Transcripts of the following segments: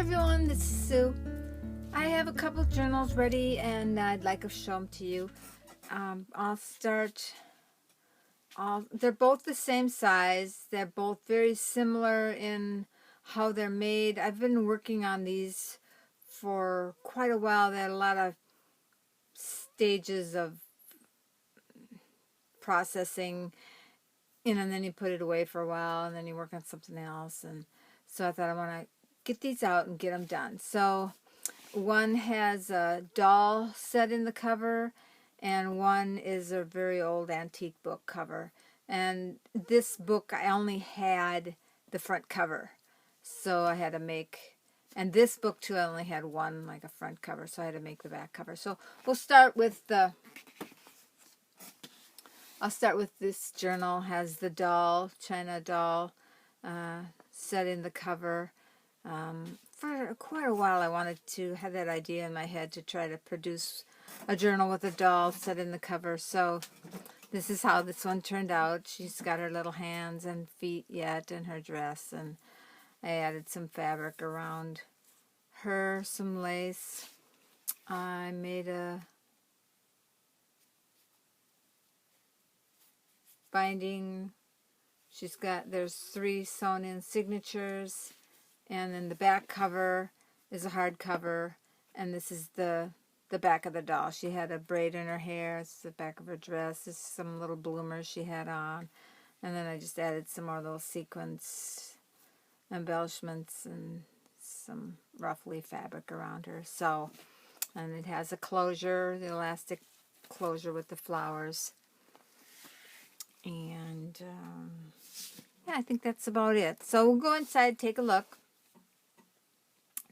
everyone, this is Sue. I have a couple journals ready and I'd like to show them to you. They're both the same size. They're both very similar in how they're made. I've been working on these for quite a while. They had a lot of stages of processing, and then you put it away for a while and then you work on something else. And so I thought I want to get these out and get them done. So one has a doll set in the cover, and one is a very old antique book cover. And this book, I only had the front cover, so I had to make, and this book too, I only had one, like a front cover, so I had to make the back cover. So we'll start with I'll start with this journal. Has the doll, China doll, set in the cover. For quite a while I wanted to have that idea in my head to try to produce a journal with a doll set in the cover. So this is how this one turned out. She's got her little hands and feet yet in her dress, and I added some fabric around her, some lace. I made a binding. There's 3 sewn in signatures. And then the back cover is a hard cover, and this is the back of the doll. She had a braid in her hair. This is the back of her dress. This is some little bloomers she had on. And then I just added some more little sequins, embellishments, and some roughly fabric around her. So, and it has a closure, the elastic closure with the flowers. And, yeah, I think that's about it. So we'll go inside, take a look.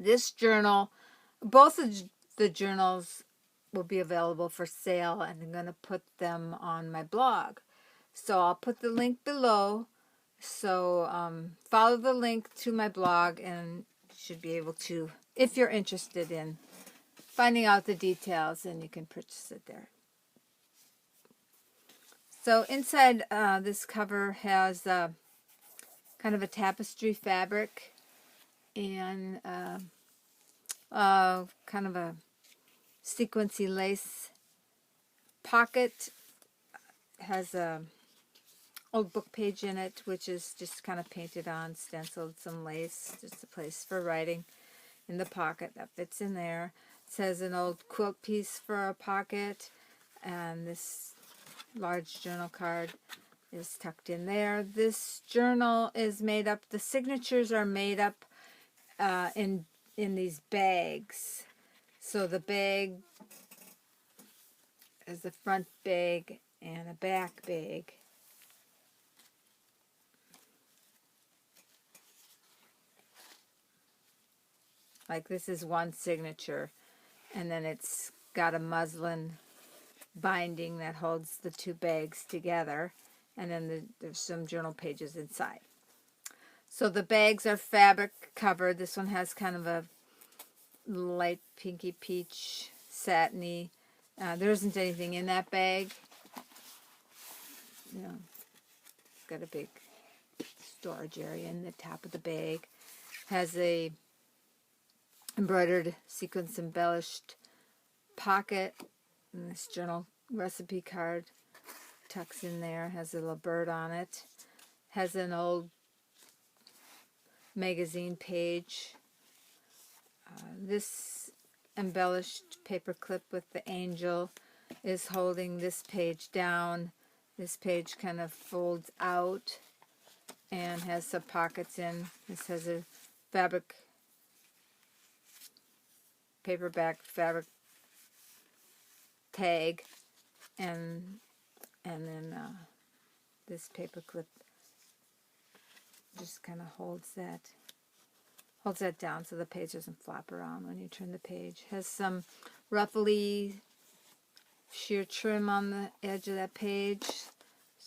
This journal, both of the journals will be available for sale, and I'm going to put them on my blog. So I'll put the link below. So follow the link to my blog, and you should be able to, if you're interested in finding out the details, and you can purchase it there. So inside this cover has kind of a tapestry fabric, and kind of a sequency lace pocket. Has a old book page in it, which is just kind of painted on, stenciled, some lace, just a place for writing in the pocket that fits in there. It says an old quilt piece for a pocket, and this large journal card is tucked in there. This journal is made up, the signatures are made up in these bags. So the bag is a front bag and a back bag. Like this is one signature, and then it's got a muslin binding that holds the 2 bags together, and then there's some journal pages inside. So the bags are fabric covered. This one has kind of a light pinky peach satiny. There isn't anything in that bag. You know, it's got a big storage area in the top of the bag. Has a embroidered sequins embellished pocket, and this journal recipe card tucks in there. Has a little bird on it. Has an old magazine page. This embellished paper clip with the angel is holding this page down. This page kind of folds out and has some pockets in. This has a paperback fabric tag, and then this paper clip just kind of holds that down so the page doesn't flop around when you turn the page. Has some ruffly sheer trim on the edge of that page.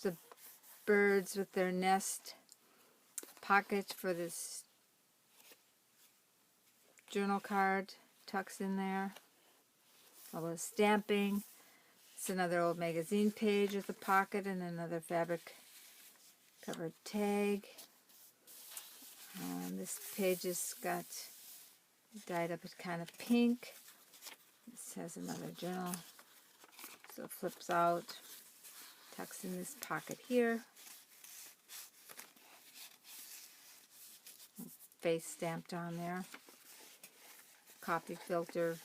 The birds with their nest pocket for this journal card tucks in there. All the stamping. It's another old magazine page with a pocket and another fabric covered tag. This page has got dyed up kind of pink. This has another journal. So it flips out, tucks in this pocket here. Face stamped on there. Coffee filter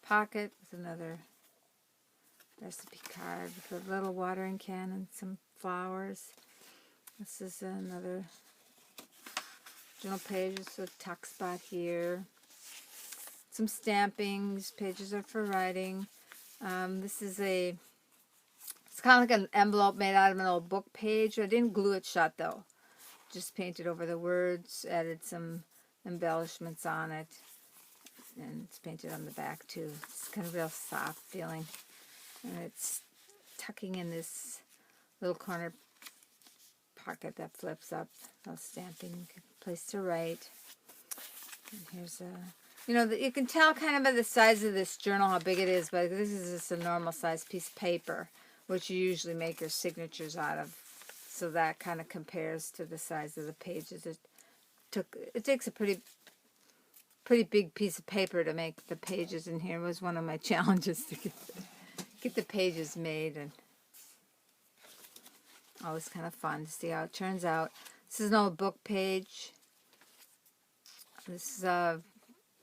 pocket with another recipe card with a little watering can and some flowers. This is another journal page with a tuck spot here. Some stampings. Pages are for writing. This is it's kind of like an envelope made out of an old book page. I didn't glue it shut though. Just painted over the words, added some embellishments on it, and it's painted on the back too. It's kind of real soft feeling. And it's tucking in this little corner pocket that flips up. No stamping, place to write. And here's you can tell kind of by the size of this journal how big it is, but this is just a normal size piece of paper, which you usually make your signatures out of. So that kind of compares to the size of the pages. It takes a pretty big piece of paper to make the pages in here. It was one of my challenges to get the pages made, and always kind of fun to see how it turns out. This is an old book page. This is a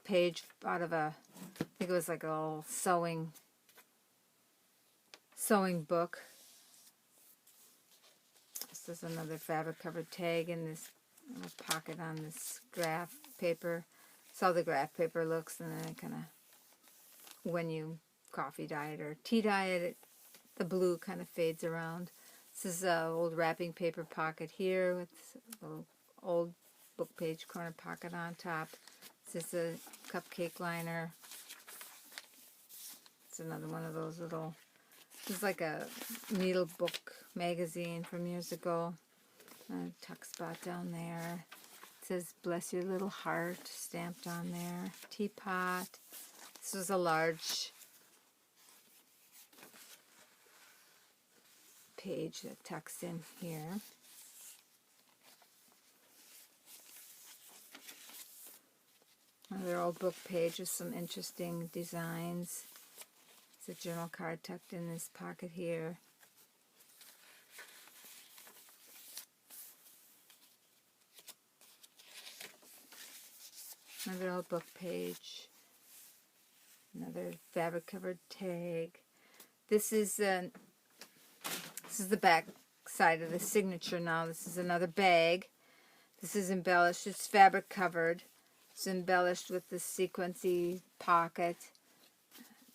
page out of I think it was like a little sewing book. This is another fabric covered tag in this little pocket on this graph paper. That's how the graph paper looks, and then it kind of, when you coffee dye it or tea dye it, the blue kind of fades around. This is an old wrapping paper pocket here with a little old book page corner pocket on top. This is a cupcake liner. It's another one of those little, this is like a needle book magazine from years ago. A tuck spot down there. It says, "Bless your little heart," stamped on there. Teapot. This was a large page that tucks in here. Another old book page with some interesting designs. It's a journal card tucked in this pocket here. Another old book page. Another fabric covered tag. This is the back side of the signature now. This is another bag. This is embellished. It's fabric covered. It's embellished with the sequency pocket.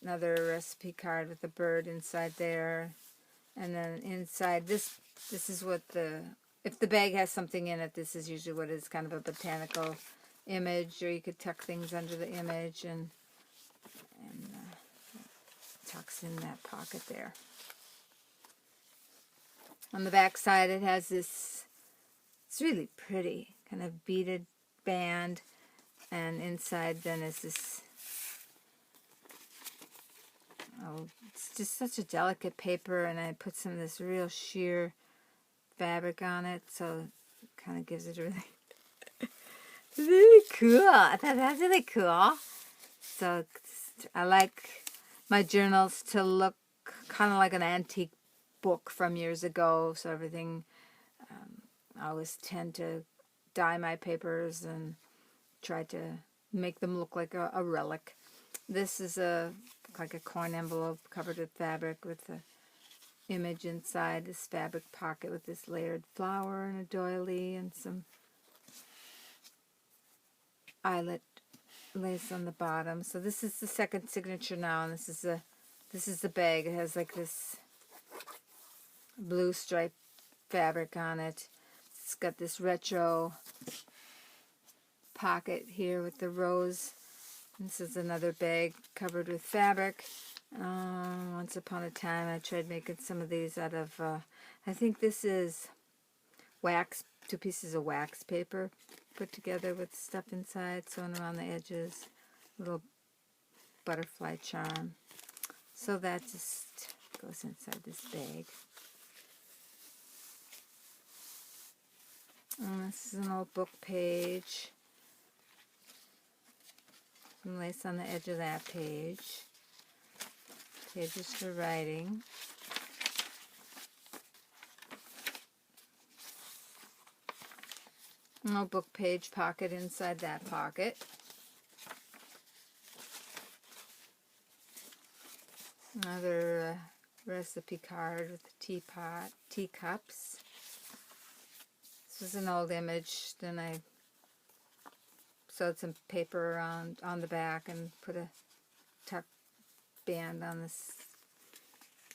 Another recipe card with a bird inside there. And then inside this is what if the bag has something in it, this is usually what is kind of a botanical image, or you could tuck things under the image and tucks in that pocket there. On the back side it has this, it's really pretty, kind of beaded band, and inside then is this, it's just such a delicate paper, and I put some of this real sheer fabric on it, so it kind of gives it a really cool. I thought that's really cool. So I like my journals to look kind of like an antique book from years ago. So everything, I always tend to dye my papers and try to make them look like a relic. This is like a coin envelope covered with fabric with the image inside. This fabric pocket with this layered flower and a doily and some eyelet lace on the bottom. So this is the second signature now, and this is the bag. It has like this blue striped fabric on it. It's got this retro pocket here with the rose. This is another bag covered with fabric. Once upon a time I tried making some of these out of, I think this is wax, 2 pieces of wax paper put together with stuff inside, sewn around the edges, little butterfly charm. So that just goes inside this bag. And this is an old book page. Some lace on the edge of that page. Pages for writing. Notebook page pocket inside that pocket. Another recipe card with a teapot, teacups. This was an old image. Then I sewed some paper around on the back and put a tuck band on this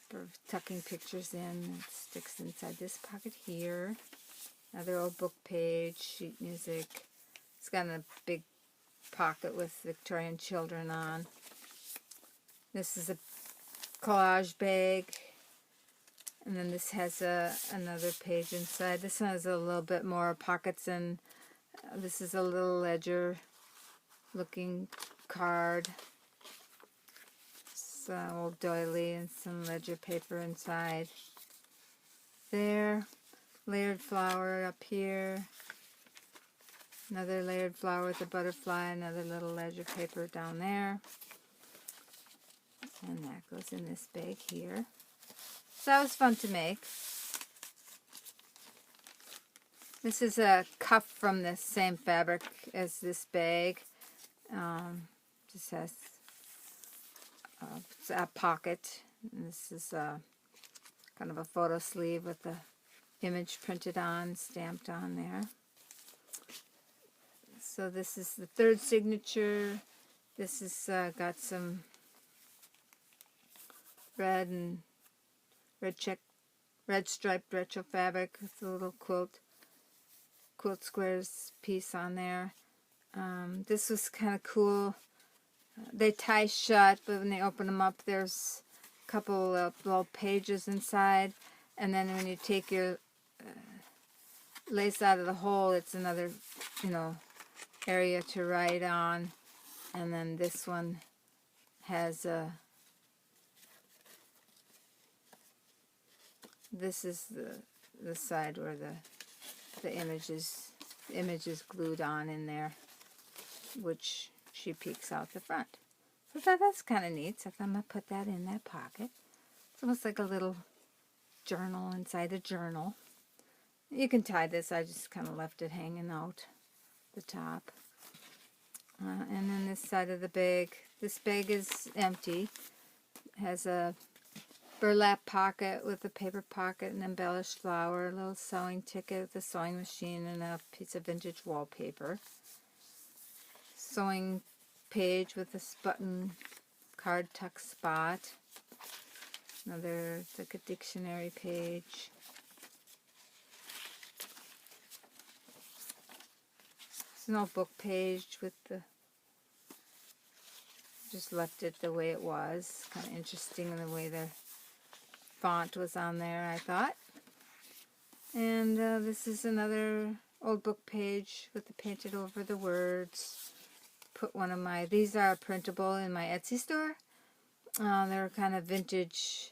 for tucking pictures in. It sticks inside this pocket here. Another old book page, sheet music. It's got a big pocket with Victorian children on. This is a collage bag. And then this has another page inside. This one has a little bit more pockets, and this is a little ledger looking card. Some old doily and some ledger paper inside. There. Layered flower up here. Another layered flower with a butterfly. Another little ledger paper down there. And that goes in this bag here. So that was fun to make. This is a cuff from the same fabric as this bag. Just has a pocket. And this is kind of a photo sleeve with the image printed on, stamped on there. So this is the third signature. This has got some red striped retro fabric with a little quilt squares piece on there. This was kind of cool. They tie shut, but when they open them up, there's a couple of little pages inside. And then when you take your lace out of the hole, it's another, area to write on. And then this one has this is the side where the image is glued on in there, which she peeks out the front. So that's kind of neat. So I'm going to put that in that pocket. It's almost like a little journal inside a journal. You can tie this. I just kind of left it hanging out the top. And then this side of the bag. This bag is empty. It has a burlap pocket with a paper pocket, an embellished flower, a little sewing ticket with a sewing machine, and a piece of vintage wallpaper. Sewing page with a button card tuck spot. Another, it's like a dictionary page. It's an old book page with the, just left it the way it was. Kind of interesting in the way the font was on there, I thought. And this is another old book page with the painted over the words. Put one of my, these are printable in my Etsy store. They're kind of vintage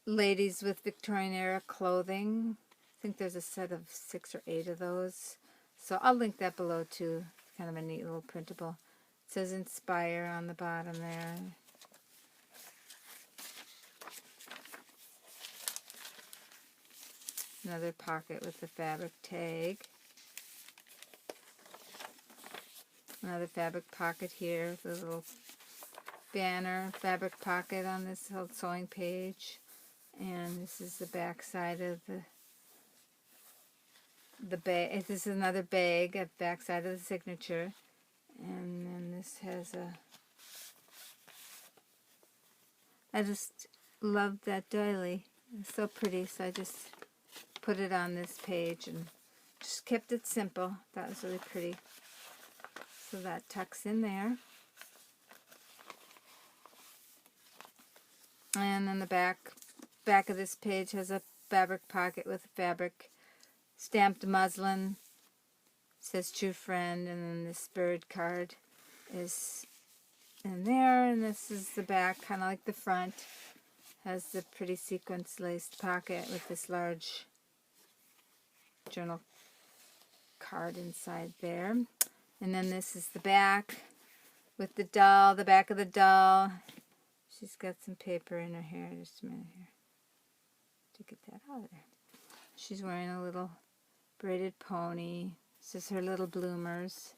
ladies with Victorian era clothing. I think there's a set of 6 or 8 of those. So I'll link that below too. Kind of a neat little printable. It says Inspire on the bottom there. Another pocket with the fabric tag. Another fabric pocket here with a little banner fabric pocket on this old sewing page. And this is the back side of the bag. This is another bag at the back side of the signature. And then this has a... I just love that doily. It's so pretty, so I just put it on this page and just kept it simple. That was really pretty. So that tucks in there. And then the back of this page has a fabric pocket with a fabric stamped muslin. It says True Friend, and then this bird card is in there, and this is the back, kind of like the front. Has the pretty sequence laced pocket with this large journal card inside there. And then this is the back. with the doll, the back of the doll. She's got some paper in her hair. Just a minute here to get that out of there. She's wearing a little braided pony. This is her little bloomers.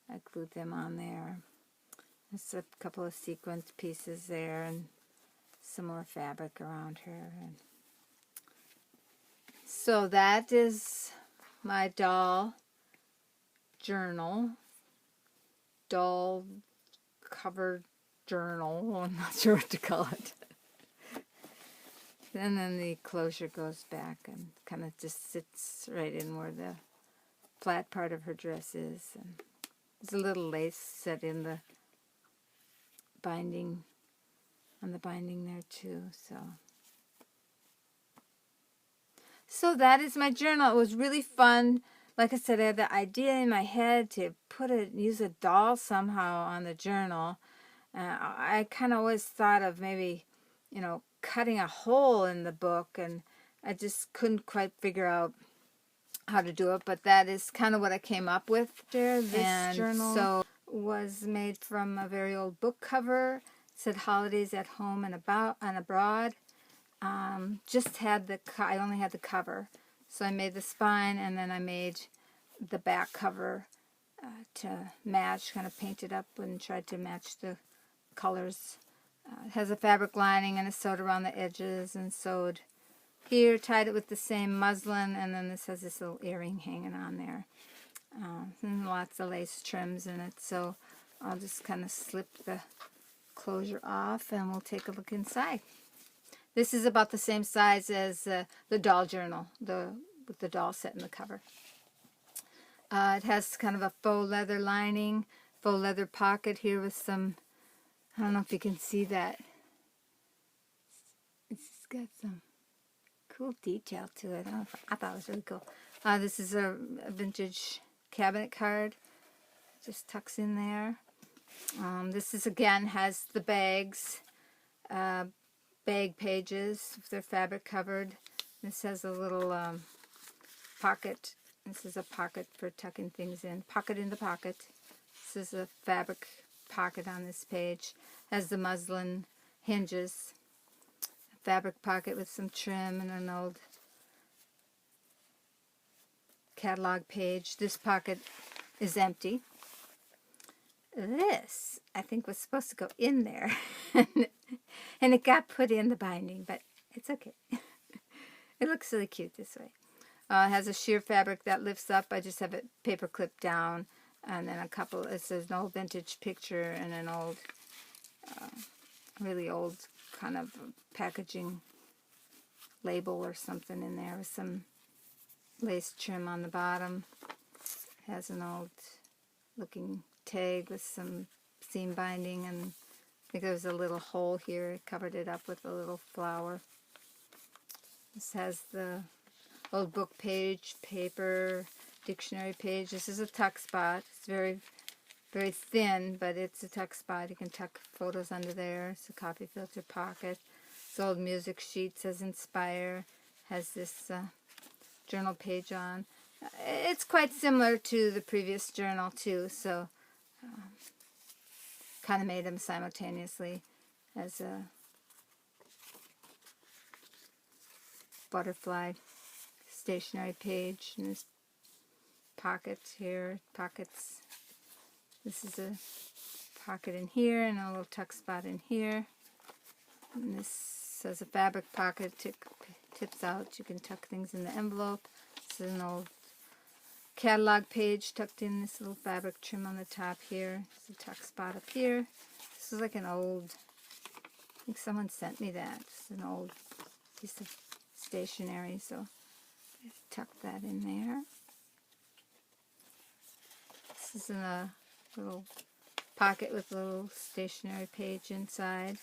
I glued them on there. There's a couple of sequence pieces there and some more fabric around her. And so that is my doll journal. Doll covered journal. I'm not sure what to call it. And then the closure goes back and kind of just sits right in where the flat part of her dress is. And there's a little lace set in the binding, on the binding there too. So that is my journal. It was really fun. Like I said, I had the idea in my head to use a doll somehow on the journal. I kind of always thought of maybe, cutting a hole in the book, and I just couldn't quite figure out how to do it, but that is kind of what I came up with. This journal so was made from a very old book cover. It said Holidays at Home and Abroad. Just had I only had the cover, so I made the spine, and then I made the back cover to match, kind of painted up and tried to match the colors. It has a fabric lining, and it's sewed around the edges and sewed here, tied it with the same muslin, and then this has this little earring hanging on there. And lots of lace trims in it, so I'll just kind of slip the closure off, and we'll take a look inside. This is about the same size as the doll journal, with the doll set in the cover. It has kind of a faux leather lining, faux leather pocket here with some, I don't know if you can see that. It's got some cool detail to it. I thought it was really cool. This is a vintage cabinet card. Just tucks in there. This is, again, has the bags, bag pages. They're fabric covered. This has a little pocket. This is a pocket for tucking things in. Pocket in the pocket. This is a fabric pocket on this page. Has the muslin hinges. A fabric pocket with some trim and an old catalog page. This pocket is empty. This, I think, was supposed to go in there. And it got put in the binding, but it's okay. It looks really cute this way. It has a sheer fabric that lifts up. I just have it paper clipped down. And then it says an old vintage picture and an old, really old kind of packaging label or something in there with some lace trim on the bottom. It has an old looking tag with some seam binding, and I think there was a little hole here. It covered it up with a little flower. This has the old book page, paper, dictionary page. This is a tuck spot. It's very, very thin, but it's a tuck spot. You can tuck photos under there. It's a copy filter pocket. This old music sheet says Inspire. Has this journal page on. It's quite similar to the previous journal too, so kind of made them simultaneously as a butterfly stationery page. And this pocket here, pockets. This is a pocket in here and a little tuck spot in here. And this has a fabric pocket, tips out. You can tuck things in the envelope. This is an old catalog page tucked in this little fabric trim on the top here. There's a tuck spot up here. This is like an old, I think someone sent me that. It's an old piece of stationery, so I tuck that in there. This is in a little pocket with a little stationery page inside.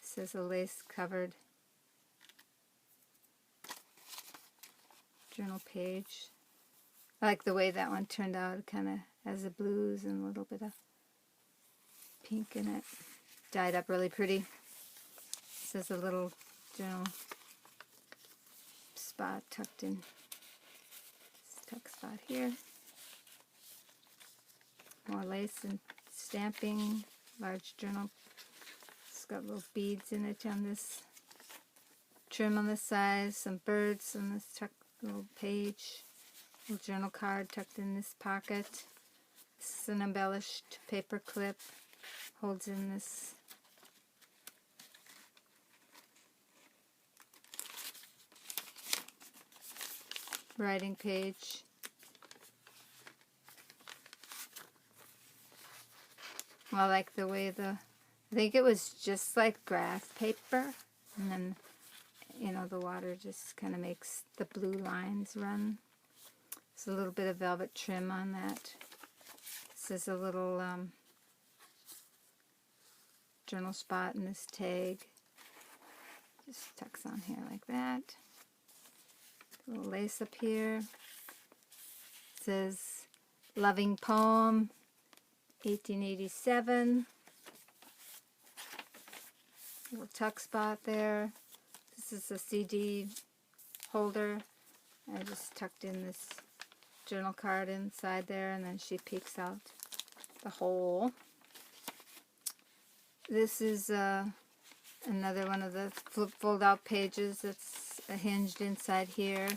This is a lace covered journal page. I like the way that one turned out. It kind of has the blues and a little bit of pink in it. Dyed up really pretty. This is a little journal spot tucked in. This tuck spot here. More lace and stamping, large journal. It's got little beads in it on this trim on the side, some birds on this little page, little journal card tucked in this pocket. This is an embellished paper clip, holds in this writing page. I like the way I think it was just like graph paper, and then, you know, the water just kind of makes the blue lines run. There's a little bit of velvet trim on that. This is a little journal spot in this tag. Just tucks on here like that. A little lace up here. It says Loving Poem, 1887. Little tuck spot there. This is a CD holder. I just tucked in this journal card inside there, and then she peeks out the hole. This is another one of the fold out pages that's hinged inside here.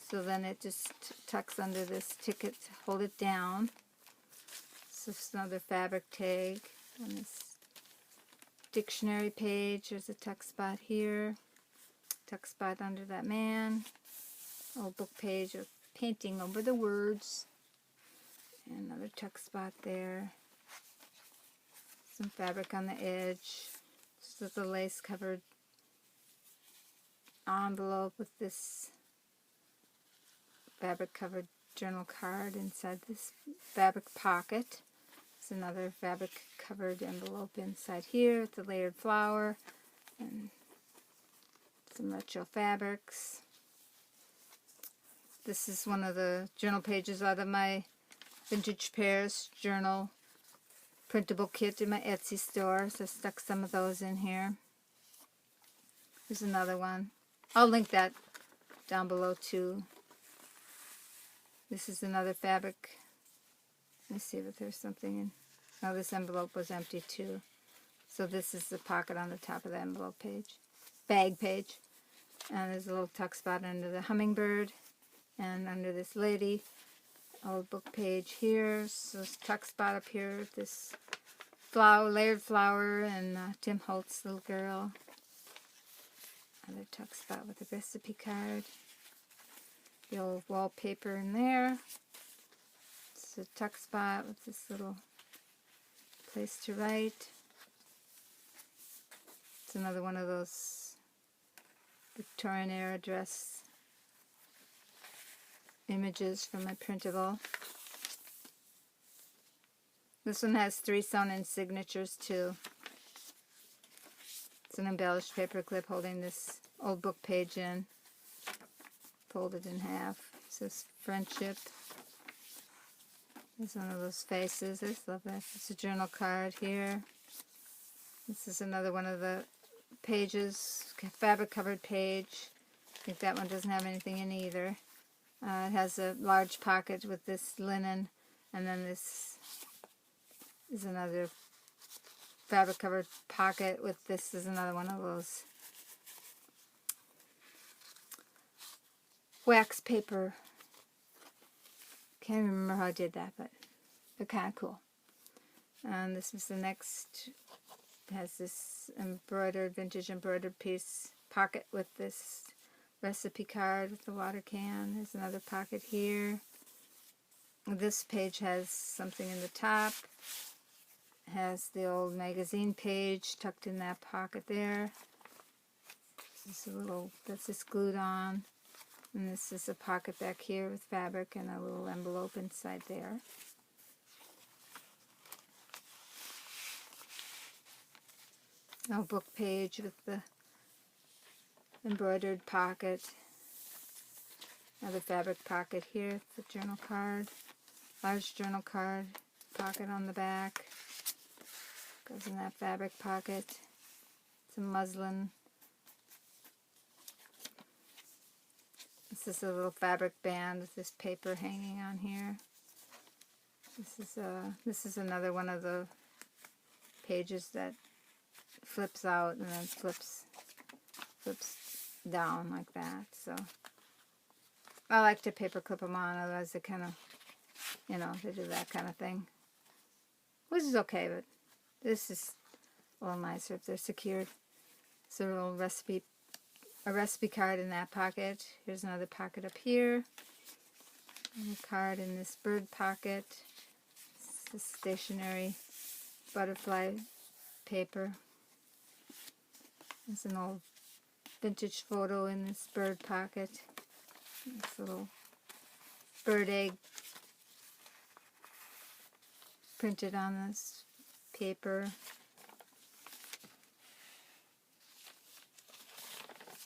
So then it just tucks under this ticket to hold it down. So it's another fabric tag on this dictionary page. There's a tuck spot here. Tuck spot under that man. Old book page of painting over the words. And another tuck spot there. Some fabric on the edge. This is a lace covered envelope with this fabric covered journal card inside this fabric pocket. There's another fabric covered envelope inside here with the layered flower and some retro fabrics. This is one of the journal pages out of my Vintage Pairs journal printable kit in my Etsy store, so I stuck some of those in here. Here's another one. I'll link that down below too. This is another fabric. Let me see if there's something in. Oh, this envelope was empty too. So this is the pocket on the top of the envelope page. Bag page. And there's a little tuck spot under the hummingbird and under this lady. Old book page here. So this tuck spot up here with this flower, layered flower, and Tim Holt's little girl. Another tuck spot with a recipe card. The old wallpaper in there. It's a tuck spot with this little place to write. It's another one of those Victorian era dress images from my printable. This one has 3 sewn-in signatures too. It's an embellished paper clip holding this old book page in, folded in half. It says Friendship. There's one of those faces. I just love that. It's a journal card here. This is another one of the pages, fabric covered page. I think that one doesn't have anything in either. It has a large pocket with this linen, and then this is another fabric covered pocket with this is another one of those wax paper. Can't remember how I did that, but they're kind of cool. And this is the next. It has this embroidered, vintage embroidered piece pocket with this recipe card with the water can. There's another pocket here. This page has something in the top. It has the old magazine page tucked in that pocket there. This is a little, that's just glued on. And this is a pocket back here with fabric and a little envelope inside there. A book page with the embroidered pocket. Another fabric pocket here, the journal card. Large journal card, pocket on the back. Goes in that fabric pocket. Some muslin. This is a little fabric band with this paper hanging on here. This is another one of the pages that flips out and then flips down like that. So I like to paper clip them on, otherwise they kind of, you know, they do that kind of thing, which is okay, but this is a little nicer if they're secured. So a little recipe card in that pocket. Here's another pocket up here. A card in this bird pocket. This is stationary butterfly paper. There's an old vintage photo in this bird pocket. This little bird egg printed on this paper.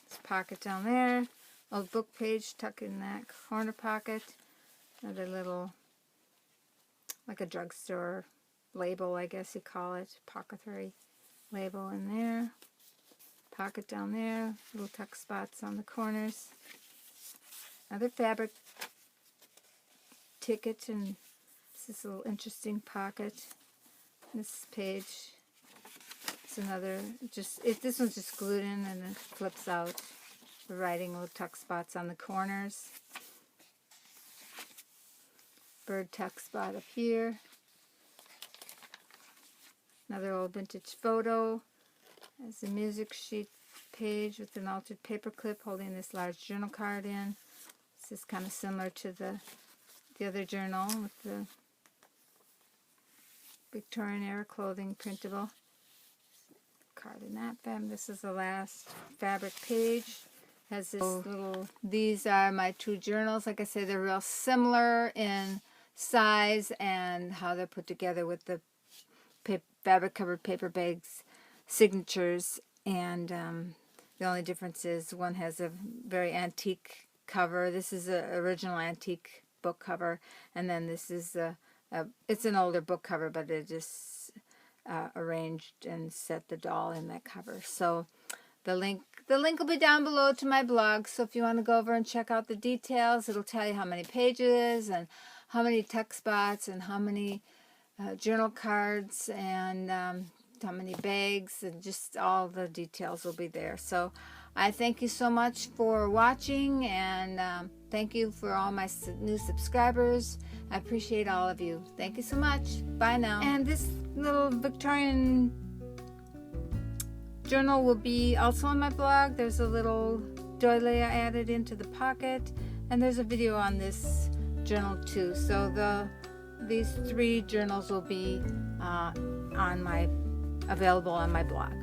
This pocket down there. Old book page tucked in that corner pocket. Another little, like a drugstore label, I guess you call it. Apothecary label in there. Pocket down there. Little tuck spots on the corners. Another fabric ticket, and this is a little interesting pocket. This page is another, this one's just glued in and it flips out. The writing, little tuck spots on the corners. Bird tuck spot up here. Another old vintage photo. There's a music sheet page with an altered paper clip holding this large journal card in. This is kind of similar to the other journal with the Victorian era clothing printable. Card in that fam. This is the last fabric page. Has this little, these are my two journals. Like I said, they're real similar in size and how they're put together with the fabric covered paper bags signatures, and the only difference is one has a very antique cover. This is an original antique book cover, and then this is it's an older book cover, but it just arranged and set the doll in that cover. So the link will be down below to my blog, so if you want to go over and check out the details, it'll tell you how many pages and how many tuck spots and how many journal cards and how many bags, and just all the details will be there. So I thank you so much for watching, and thank you for all my new subscribers. I appreciate all of you. Thank you so much. Bye now. And this little Victorian journal will be also on my blog. There's a little doily I added into the pocket, and there's a video on this journal too. So these three journals will be available on my blog.